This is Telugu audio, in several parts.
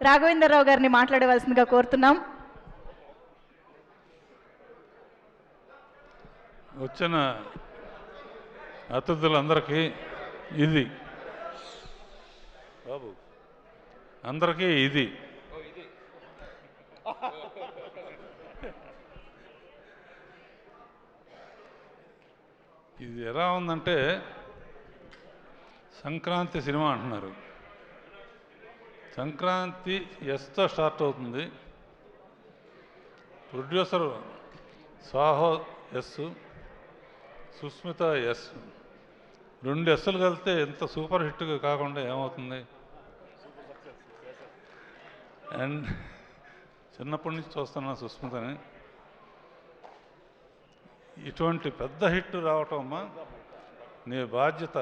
రాఘవేంద్రరావు గారిని మాట్లాడవలసిందిగా కోరుతున్నాం. వచ్చిన అతిథులందరికీ ఇది బాబు అందరికీ ఇది ఇది ఎలా ఉందంటే సంక్రాంతి సినిమా అంటున్నారు. సంక్రాంతి ఎస్తో స్టార్ట్ అవుతుంది. Producer Sahu S, Sushmita S, 2 ఎస్సులు కలిస్తే ఎంత సూపర్ హిట్ కాకుండా ఏమవుతుంది? అండ్ చిన్నప్పటి నుంచి చూస్తున్నా సుస్మితని. ఇటువంటి పెద్ద హిట్ రావటం అమ్మా నీ బాధ్యత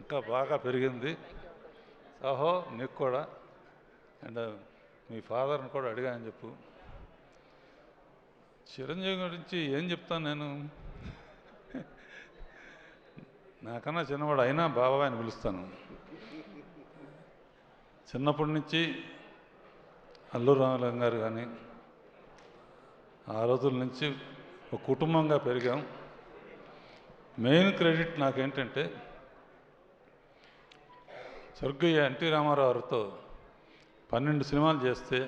ఇంకా బాగా పెరిగింది. సాహో నీకు కూడా, అండ్ మీ ఫాదర్ని కూడా అడిగా అని చెప్పు. చిరంజీవి గురించి ఏం చెప్తాను నేను? నాకన్నా చిన్నవాడు అయినా బాబాయ్ అని పిలుస్తాను. చిన్నప్పటి నుంచి అల్లు రామలింగ గారు కానీ ఆ రోజుల నుంచి ఒక కుటుంబంగా పెరిగాం. మెయిన్ క్రెడిట్ నాకేంటంటే స్వర్గీయ ఎన్టీ రామారావు గారితో 12 సినిమాలు చేస్తే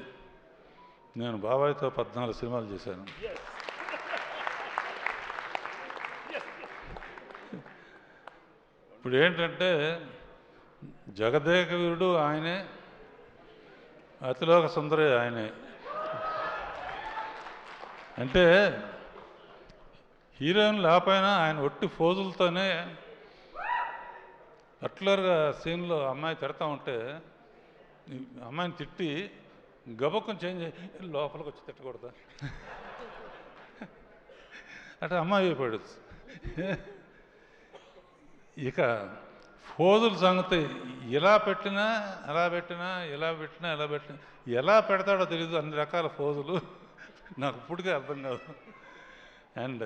నేను బాబాయ్తో 14 సినిమాలు చేశాను. ఇప్పుడు ఏంటంటే జగదేకవీరుడు ఆయనే, అతిలోక సుందరి ఆయనే. అంటే హీరోయిన్ లేకపోయినా ఆయన ఒట్టి ఫోజులతోనే పర్టికులర్గా సీన్లో అమ్మాయి తిడతా ఉంటే అమ్మాయిని తిట్టి గబక్కం చేంజ్ అయ్యి లోపలికి వచ్చి తిట్టకూడదా అంటే అమ్మాయి అయిపోయాడు. ఇక ఫోజుల సంగతి ఇలా పెట్టినా అలా పెట్టినా, ఇలా పెట్టినా ఎలా పెట్టినా, ఎలా పెడతాడో తెలీదు. అన్ని రకాల ఫోజులు నాకు ఇప్పటికే అర్థం కాదు. అండ్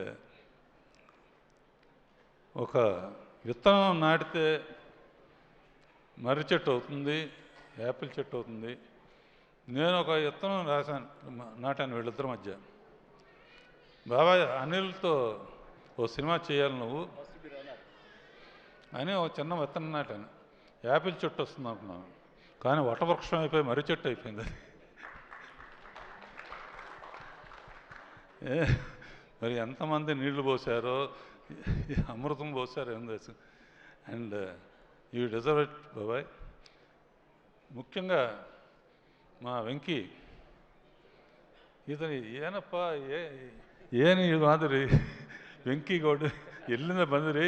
ఒక విత్తనం నాటితే మర్రి చెట్టు అవుతుంది, యాపిల్ చెట్టు అవుతుంది. నేను ఒక విత్తనం నాటాను వీళ్ళిద్దరి మధ్య. బాబాయ్ అనిల్తో ఓ సినిమా చేయాలి నువ్వు అని ఒక చిన్న విత్తనం నాటాను. యాపిల్ చెట్టు వస్తుంది అనుకున్నాను, కానీ వటవృక్షం అయిపోయి మర్రి చెట్టు అయిపోయింది. మరి ఎంతమంది నీళ్లు పోసారో, అమృతం పోసారో ఏం తెలుసు. అండ్ యూ డిజర్వ్ ఇట్ బాబాయ్. ముఖ్యంగా మా వెంకీ, ఇతని ಏನಪ್ಪಾ ಏನು ಇದು మాదిరి వెంకీ గౌడు ఎల్లింద బందిరి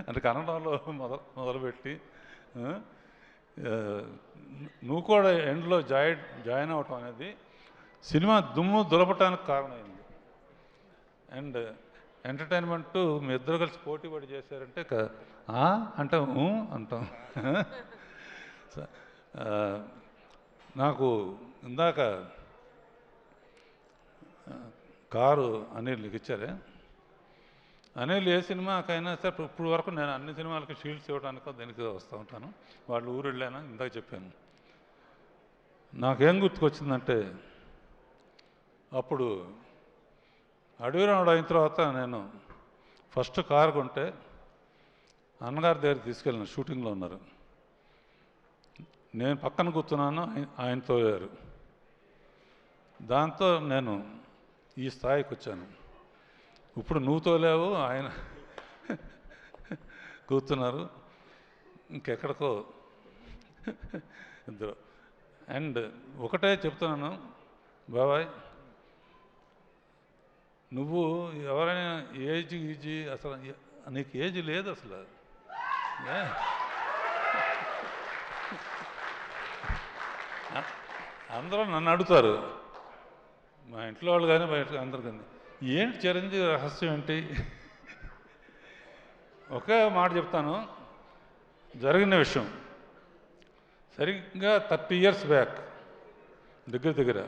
అంటే కన్నడంలో మొదలుపెట్టి నువ్వు కూడా ఎండ్లో జాయిన్ అవ్వటం అనేది సినిమా దుమ్ము దులపటానికి కారణమైంది. అండ్ ఎంటర్టైన్మెంట్ మీ ఇద్దరు కలిసి పోటీ పడి చేశారంటే అంటాం అంటాం. నాకు ఇందాక కారు అనిల్ నీకు ఇచ్చారే, అనిల్ ఏ సినిమాకైనా సరే ఇప్పుడు వరకు నేను అన్ని సినిమాలకి షీల్డ్స్ ఇవ్వడానికో దేనికి వస్తూ ఉంటాను. వాళ్ళు ఊరు వెళ్ళాను ఇందాక చెప్పాను. నాకేం గుర్తుకొచ్చిందంటే అప్పుడు అడవిరాముడు అయిన తర్వాత నేను ఫస్ట్ కారు కొంటే అన్నగారి దగ్గర తీసుకెళ్ళిన, షూటింగ్లో ఉన్నారు, నేను పక్కన కూర్చున్నాను, ఆయన తోలారు. దాంతో నేను ఈ స్థాయికి వచ్చాను. ఇప్పుడు నువ్వు తోలేవు, ఆయన కూర్చున్నారు, ఇంకెక్కడికో ఇద్దరు. అండ్ ఒకటే చెప్తున్నాను బాబాయ్, నువ్వు ఎవరైనా ఏజ్ అసలు నీకు ఏజ్ లేదు అసలు. అందరూ నన్ను అడుగుతారు, మా ఇంట్లో వాళ్ళు కానీ బయట అందరు కానీ, ఏంటి చిరంజీవి రహస్యం ఏంటి? ఒకే మాట చెప్తాను, జరిగిన విషయం. సరిగ్గా 30 years బ్యాక్ దగ్గర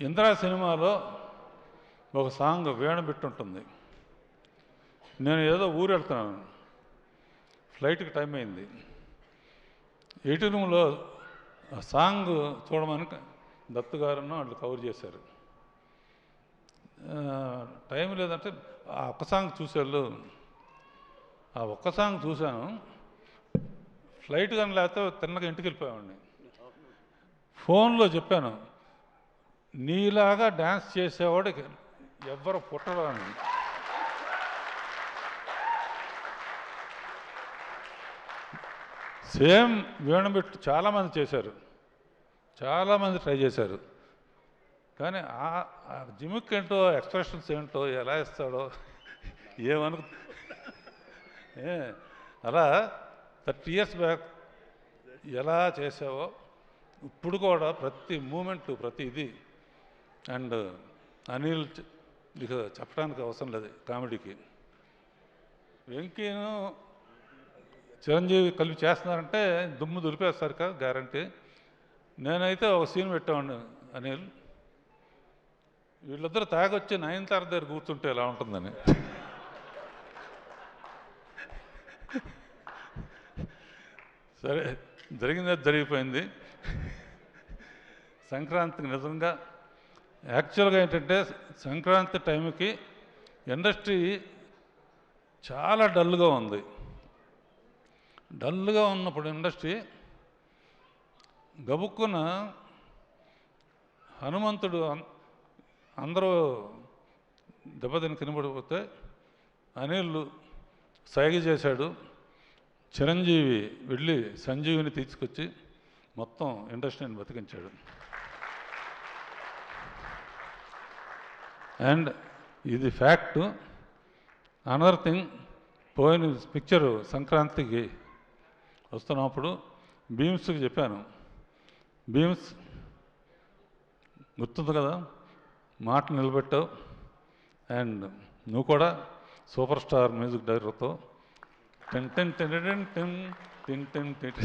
ఇందిరా సినిమాలో ఒక సాంగ్ వేణు బిట్టుంటుంది. నేను ఏదో ఊరు వెళ్తున్నాను, ఫ్లైట్కి టైం అయింది. ఎయిటింగ్ రూమ్లో ఆ సాంగ్ చూడమని దత్తు గారును వాళ్ళు కవర్ చేశారు. టైం లేదంటే ఆ ఒక్క సాంగ్ చూసేళ్ళు, ఆ ఒక్క సాంగ్ చూశాను. ఫ్లైట్ కానీ లేకపోతే తిన్నగా ఇంటికి వెళ్ళిపోయామండి. ఫోన్లో చెప్పాను, నీలాగా డ్యాన్స్ చేసేవాడు ఎవ్వరు పుట్టరు అని. సేమ్ వీణబెట్టు చాలామంది చేశారు, చాలామంది ట్రై చేశారు. కానీ ఆ జిమిక్ ఏంటో, ఎక్స్ప్రెషన్స్ ఏంటో, ఎలా ఇస్తాడో ఏమను. అలా 30 years బ్యాక్ ఎలా చేసావో ఇప్పుడు కూడా ప్రతి మూమెంటు, ప్రతి ఇది. అండ్ అనిల్ ఇక చెప్పడానికి అవసరం లేదు కామెడీకి. వెంకీను చిరంజీవి కలిపి చేస్తున్నారంటే దుమ్ము దులిపేస్తారు కదా, గ్యారంటీ. నేనైతే ఒక సీన్ పెట్టామండి అనిల్, వీళ్ళిద్దరు తాగొచ్చి నయనతార దగ్గర కూర్చుంటే ఎలా ఉంటుందని. సరే, జరిగింది జరిగిపోయింది. సంక్రాంతికి నిజంగా యాక్చువల్గా ఏంటంటే సంక్రాంతి టైంకి ఇండస్ట్రీ చాలా డల్గా ఉంది. డల్గా ఉన్నప్పుడు ఇండస్ట్రీ గబుక్కున హనుమంతుడు అందరూ దెబ్బతిని కినబడిపోతే అనిల్ సైగ చేశాడు. చిరంజీవి వెళ్ళి సంజీవిని తీసుకొచ్చి మొత్తం ఇండస్ట్రీని బతికించాడు. అండ్ ఇది ఫ్యాక్టు. అనదర్ థింగ్, పోయిన పిక్చరు సంక్రాంతికి వస్తున్నప్పుడు భీమ్స్కి చెప్పాను, భీమ్స్ గుర్తుంది కదా, మాట నిలబెట్టావు. అండ్ నువ్వు కూడా సూపర్ స్టార్ మ్యూజిక్ డైరెక్టర్తో ten ten ten ten ten ten ten ten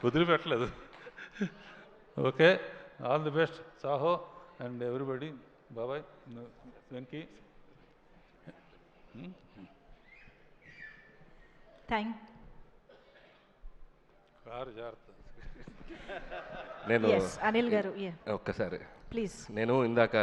వదిలిపెట్టలేదు. Okay, all the best Saaho and everybody. బాబాయ్, వెంకీ. కారు జాగ్రత్త. నేను అనిల్ గారు ఒక్కసారి ప్లీజ్. నేను ఇందాక